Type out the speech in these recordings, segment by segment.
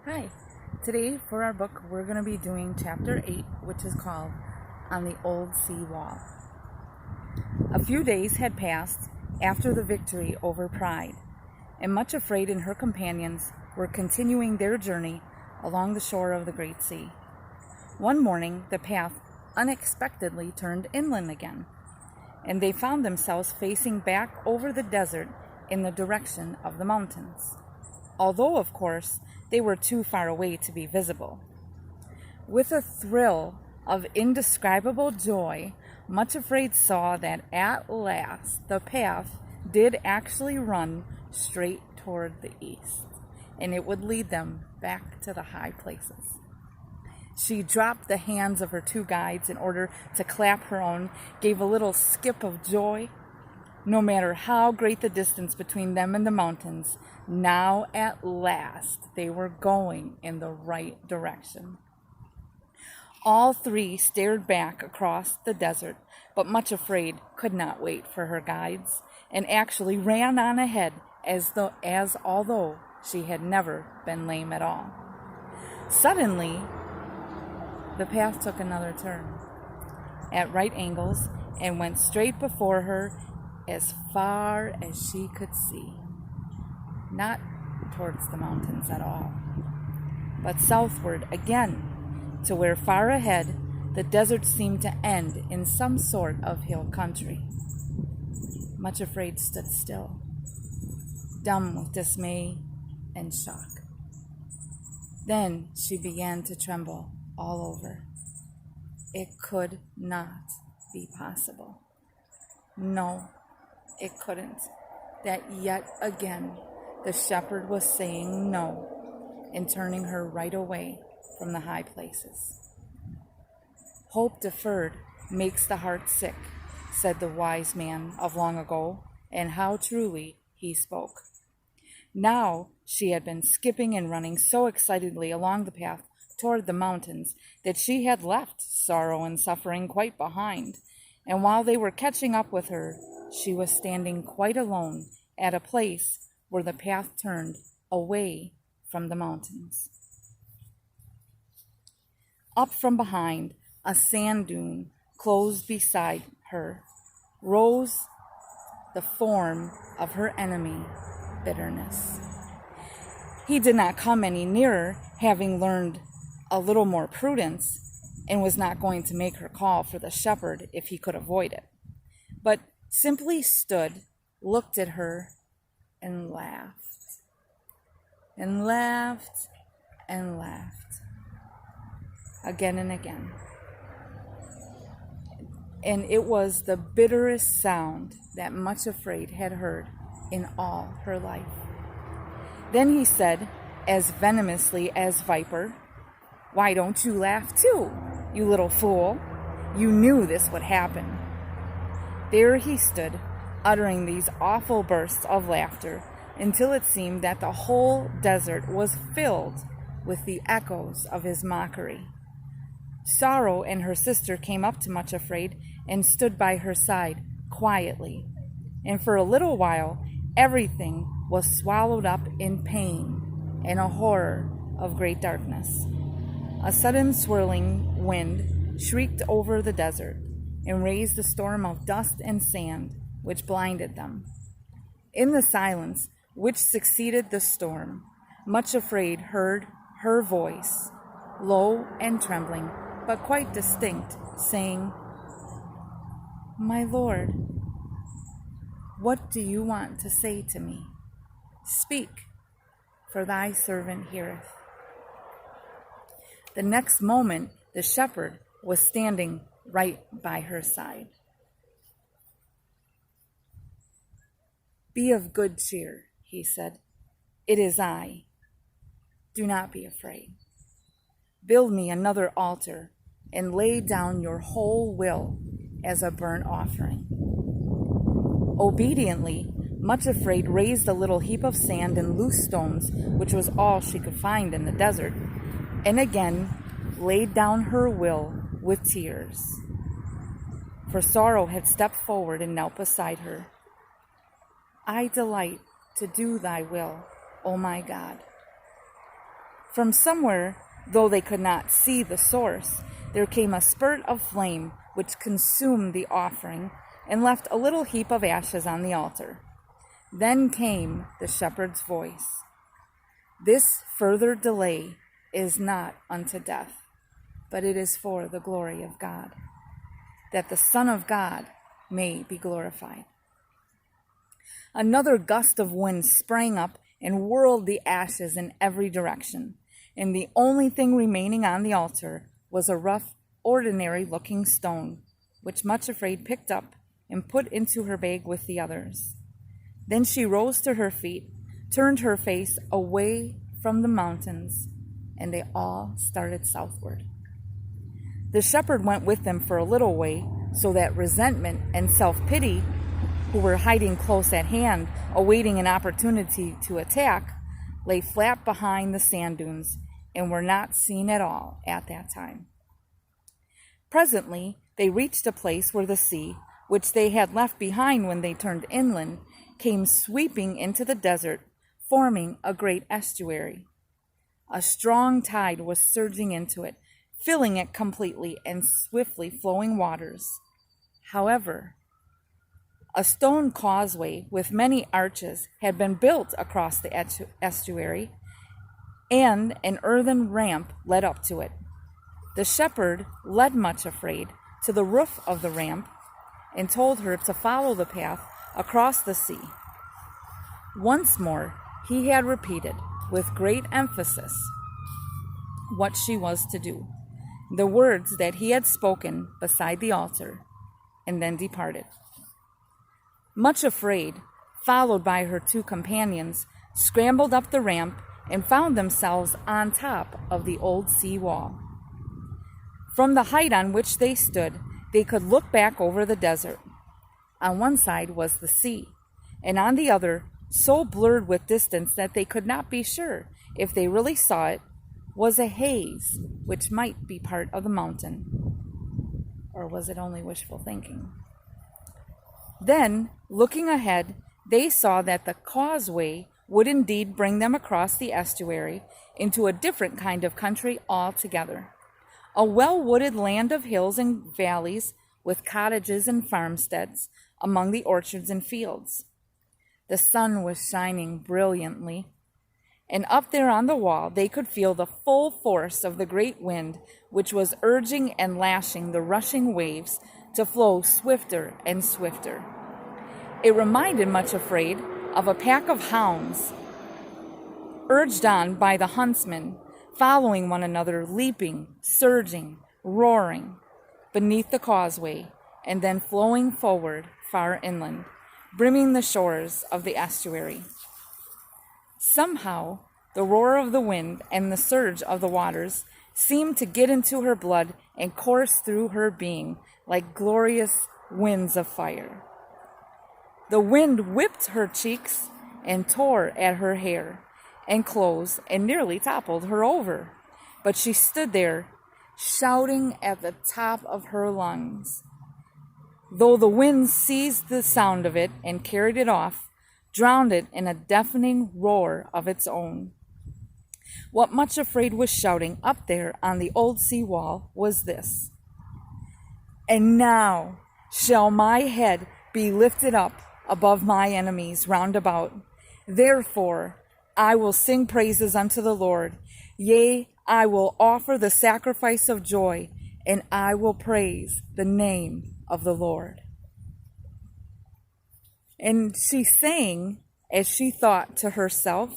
Hi. Today for our book we're going to be doing chapter 8, which is called On the Old Sea Wall. A few days had passed after the victory over Pride, and Much Afraid and her companions were continuing their journey along the shore of the Great Sea. One morning the path unexpectedly turned inland again, and they found themselves facing back over the desert in the direction of the mountains, although, of course, they were too far away to be visible. With a thrill of indescribable joy, Much Afraid saw that at last the path did actually run straight toward the east, and it would lead them back to the high places. She dropped the hands of her two guides in order to clap her own, gave a little skip of joy. No matter how great the distance between them and the mountains, now at last they were going in the right direction. All three stared back across the desert, but Much Afraid could not wait for her guides, and actually ran on ahead as although she had never been lame at all. Suddenly, the path took another turn at right angles and went straight before her as far as she could see. Not towards the mountains at all, but southward again, to where far ahead the desert seemed to end in some sort of hill country. Much Afraid stood still, dumb with dismay and shock. Then she began to tremble all over. It could not be possible. No, it couldn't. That yet again the shepherd was saying no and turning her right away from the high places. Hope deferred makes the heart sick, said the wise man of long ago, and how truly he spoke. Now she had been skipping and running so excitedly along the path toward the mountains that she had left sorrow and suffering quite behind, and while they were catching up with her, she was standing quite alone at a place where the path turned away from the mountains. Up from behind, a sand dune close beside her, rose the form of her enemy, Bitterness. He did not come any nearer, having learned a little more prudence, and was not going to make her call for the shepherd if he could avoid it, but simply stood, looked at her, and laughed, and laughed, and laughed, again and again. And it was the bitterest sound that Much Afraid had heard in all her life. Then he said, as venomously as viper, "Why don't you laugh too, you little fool? You knew this would happen." There he stood, uttering these awful bursts of laughter until it seemed that the whole desert was filled with the echoes of his mockery. Sorrow and her sister came up to Much Afraid and stood by her side quietly, and for a little while everything was swallowed up in pain and a horror of great darkness. A sudden swirling wind shrieked over the desert and raised a storm of dust and sand which blinded them. In the silence which succeeded the storm, Much Afraid heard her voice, low and trembling, but quite distinct, saying, "My Lord, what do you want to say to me? Speak, for thy servant heareth." The next moment, the shepherd was standing right by her side. "Be of good cheer," he said. "It is I. Do not be afraid. Build me another altar and lay down your whole will as a burnt offering." Obediently, Much Afraid raised a little heap of sand and loose stones, which was all she could find in the desert, and again laid down her will with tears. For Sorrow had stepped forward and knelt beside her. "I delight to do thy will, O my God. From somewhere, though they could not see the source, there came a spurt of flame which consumed the offering and left a little heap of ashes on the altar. Then came the shepherd's voice. This further delay is not unto death, but it is for the glory of God, that the Son of God may be glorified. Another gust of wind sprang up and whirled the ashes in every direction, and the only thing remaining on the altar was a rough, ordinary-looking stone, which Much Afraid picked up and put into her bag with the others. Then she rose to her feet, turned her face away from the mountains, and they all started southward. The shepherd went with them for a little way, so that resentment and self-pity, who were hiding close at hand, awaiting an opportunity to attack, lay flat behind the sand dunes and were not seen at all at that time. Presently, they reached a place where the sea, which they had left behind when they turned inland, came sweeping into the desert, forming a great estuary. A strong tide was surging into it, filling it completely and swiftly flowing waters. However, a stone causeway with many arches had been built across the estuary, and an earthen ramp led up to it. The shepherd led Much Afraid to the roof of the ramp and told her to follow the path across the sea. Once more, he had repeated with great emphasis what she was to do, the words that he had spoken beside the altar, and then departed. Much Afraid, followed by her two companions, scrambled up the ramp and found themselves on top of the old sea wall. From the height on which they stood, they could look back over the desert. On one side was the sea, and on the other, so blurred with distance that they could not be sure if they really saw it, was a haze which might be part of the mountain. Or was it only wishful thinking? Then, looking ahead, they saw that the causeway would indeed bring them across the estuary into a different kind of country altogether. A well-wooded land of hills and valleys with cottages and farmsteads among the orchards and fields. The sun was shining brilliantly, and up there on the wall they could feel the full force of the great wind which was urging and lashing the rushing waves to flow swifter and swifter. It reminded Much Afraid of a pack of hounds, urged on by the huntsmen, following one another, leaping, surging, roaring beneath the causeway, and then flowing forward far inland, brimming the shores of the estuary. Somehow, the roar of the wind and the surge of the waters seemed to get into her blood and course through her being like glorious winds of fire. The wind whipped her cheeks and tore at her hair and clothes and nearly toppled her over. But she stood there, shouting at the top of her lungs. Though the wind seized the sound of it and carried it off, drowned it in a deafening roar of its own. What Much Afraid was shouting up there on the old sea wall was this: "And now shall my head be lifted up above my enemies round about. Therefore I will sing praises unto the Lord. Yea, I will offer the sacrifice of joy, and I will praise the name of the Lord." And she sang as she thought to herself,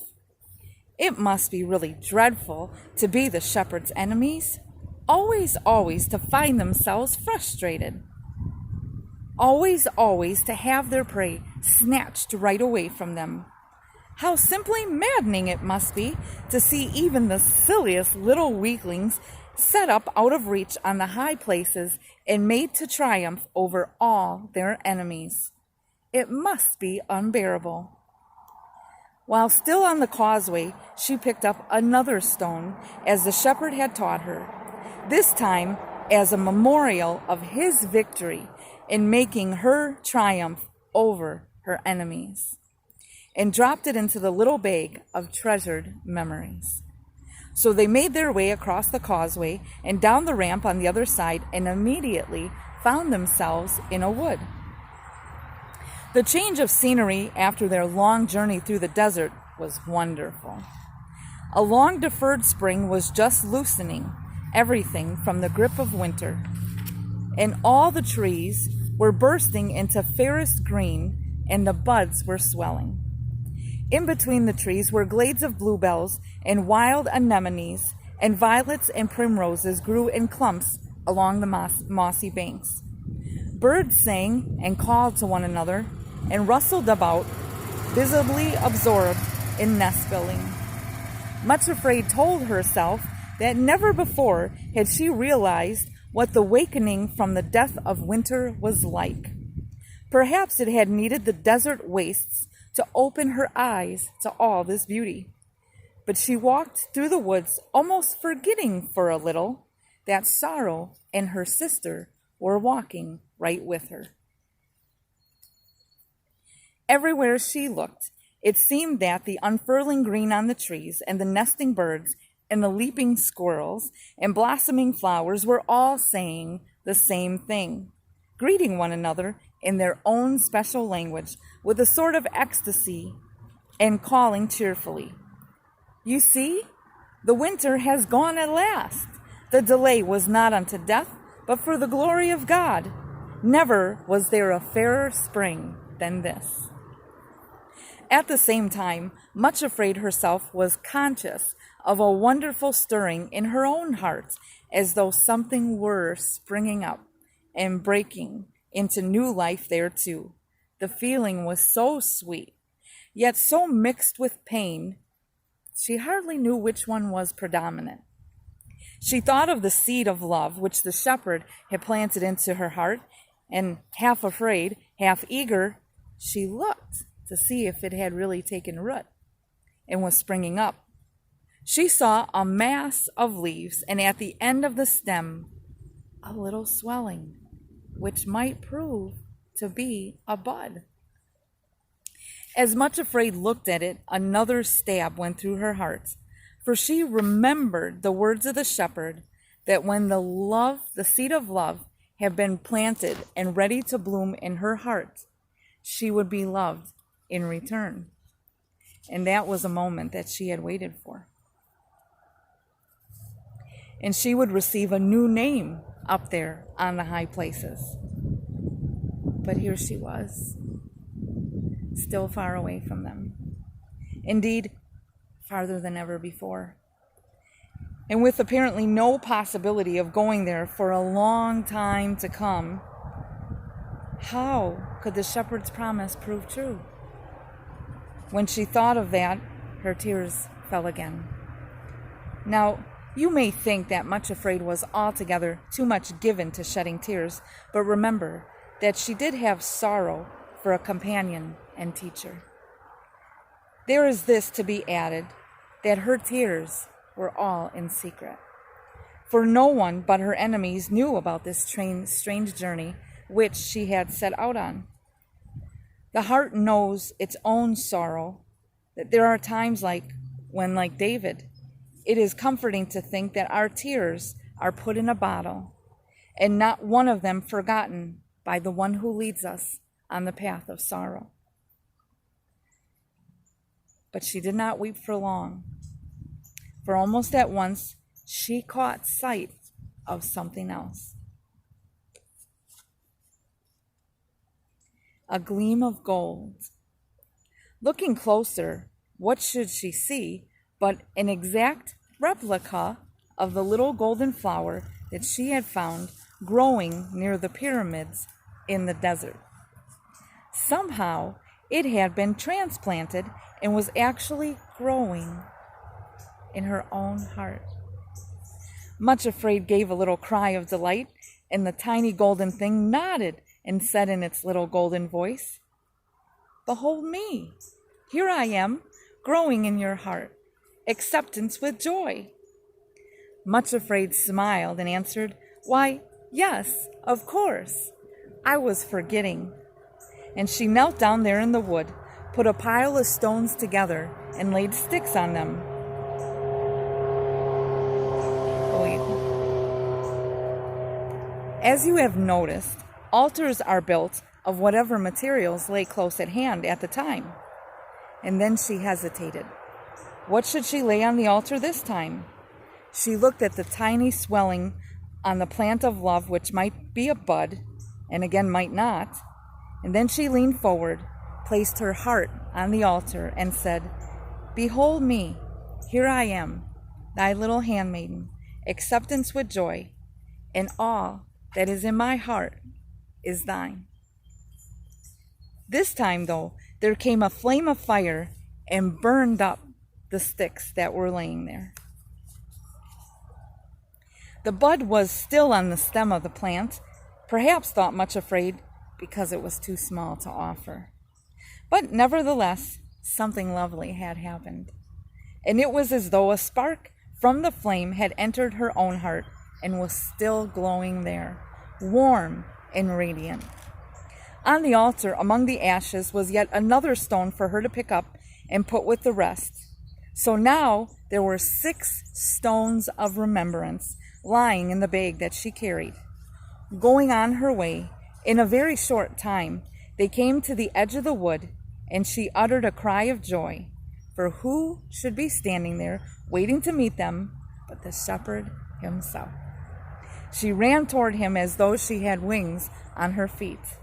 "It must be really dreadful to be the shepherd's enemies, always to find themselves frustrated. Always to have their prey snatched right away from them. How simply maddening it must be to see even the silliest little weaklings set up out of reach on the high places and made to triumph over all their enemies. It must be unbearable." While still on the causeway, she picked up another stone, as the shepherd had taught her, this time as a memorial of his victory in making her triumph over her enemies, and dropped it into the little bag of treasured memories. So they made their way across the causeway and down the ramp on the other side and immediately found themselves in a wood. The change of scenery after their long journey through the desert was wonderful. A long-deferred spring was just loosening everything from the grip of winter, and all the trees were bursting into fairest green, and the buds were swelling. In between the trees were glades of bluebells and wild anemones, and violets and primroses grew in clumps along the mossy banks. Birds sang and called to one another and rustled about, visibly absorbed in nest building. Much Afraid told herself that never before had she realized what the wakening from the death of winter was like. Perhaps it had needed the desert wastes to open her eyes to all this beauty. But she walked through the woods, almost forgetting for a little that Sorrow and her sister were walking right with her. Everywhere she looked, it seemed that the unfurling green on the trees and the nesting birds and the leaping squirrels and blossoming flowers were all saying the same thing, greeting one another in their own special language with a sort of ecstasy and calling cheerfully, "You see, the winter has gone at last. The delay was not unto death, but for the glory of God. Never was there a fairer spring than this." At the same time, Much Afraid herself was conscious of a wonderful stirring in her own heart, as though something were springing up and breaking into new life there too. The feeling was so sweet, yet so mixed with pain, she hardly knew which one was predominant. She thought of the seed of love which the shepherd had planted into her heart, and half afraid, half eager, she looked to see if it had really taken root and was springing up. She saw a mass of leaves, and at the end of the stem, a little swelling, which might prove to be a bud. As Much Afraid looked at it, another stab went through her heart, for she remembered the words of the shepherd that when the seed of love had been planted and ready to bloom in her heart, she would be loved in return. And that was a moment that she had waited for. And she would receive a new name up there on the high places. But here she was, still far away from them. Indeed, farther than ever before. And with apparently no possibility of going there for a long time to come, how could the shepherd's promise prove true? When she thought of that, her tears fell again. Now, you may think that Much Afraid was altogether too much given to shedding tears, but remember that she did have Sorrow for a companion and teacher. There is this to be added, that her tears were all in secret. For no one but her enemies knew about this strange journey which she had set out on. The heart knows its own sorrow, that there are times when, like David, it is comforting to think that our tears are put in a bottle, and not one of them forgotten by the one who leads us on the path of sorrow. But she did not weep for long, for almost at once she caught sight of something else. A gleam of gold. Looking closer, what should she see but an exact replica of the little golden flower that she had found growing near the pyramids in the desert. Somehow, it had been transplanted and was actually growing in her own heart. Much Afraid gave a little cry of delight, and the tiny golden thing nodded and said in its little golden voice, "Behold me, here I am, growing in your heart, acceptance with joy." Much Afraid smiled and answered, "Why, yes, of course, I was forgetting." And she knelt down there in the wood, put a pile of stones together, and laid sticks on them. As you have noticed, altars are built of whatever materials lay close at hand at the time. And then she hesitated. What should she lay on the altar this time? She looked at the tiny swelling on the plant of love, which might be a bud, and again might not. And then she leaned forward, placed her heart on the altar, and said, Behold me, here I am, thy little handmaiden, acceptance with joy, and all that is in my heart is thine. This time, though, there came a flame of fire and burned up the sticks that were laying there. The bud was still on the stem of the plant, perhaps thought much afraid because it was too small to offer. But nevertheless, something lovely had happened. And it was as though a spark from the flame had entered her own heart and was still glowing there, warm and radiant. On the altar, among the ashes, was yet another stone for her to pick up and put with the rest. So now there were 6 stones of remembrance lying in the bag that she carried. Going on her way, in a very short time, they came to the edge of the wood, and she uttered a cry of joy, for who should be standing there waiting to meet them but the shepherd himself? She ran toward him as though she had wings on her feet.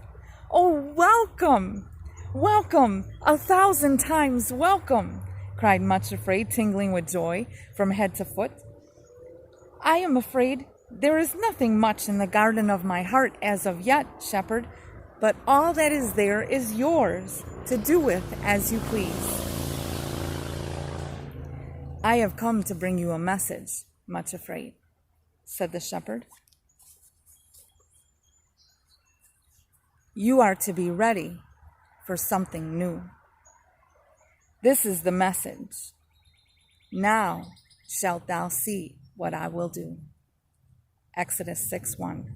"Oh, welcome! Welcome! 1,000 times welcome!" cried Much Afraid, tingling with joy from head to foot. "I am afraid there is nothing much in the garden of my heart as of yet, shepherd, but all that is there is yours to do with as you please." "I have come to bring you a message, Much Afraid," said the shepherd. "You are to be ready for something new. This is the message. Now shalt thou see what I will do." Exodus 6:1.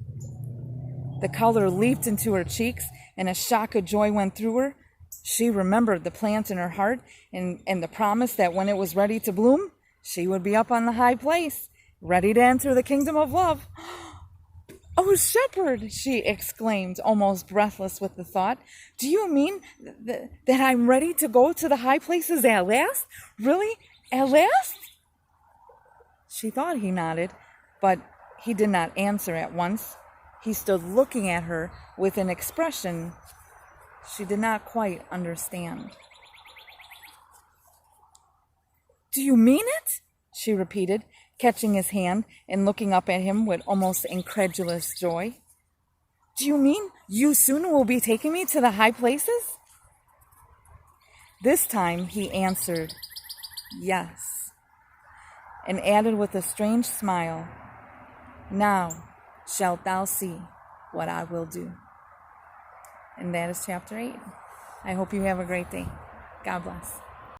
The color leaped into her cheeks, and a shock of joy went through her. She remembered the plant in her heart and the promise that when it was ready to bloom, she would be up on the high place, ready to enter the kingdom of love. "Oh, shepherd," she exclaimed, almost breathless with the thought, "do you mean that I'm ready to go to the high places at last? Really? At last?" She thought he nodded, but he did not answer at once. He stood looking at her with an expression she did not quite understand. "Do you mean it?" she repeated, catching his hand and looking up at him with almost incredulous joy. "Do you mean you soon will be taking me to the high places?" This time he answered, "Yes," and added with a strange smile, "Now shalt thou see what I will do." And that is chapter 8. I hope you have a great day. God bless.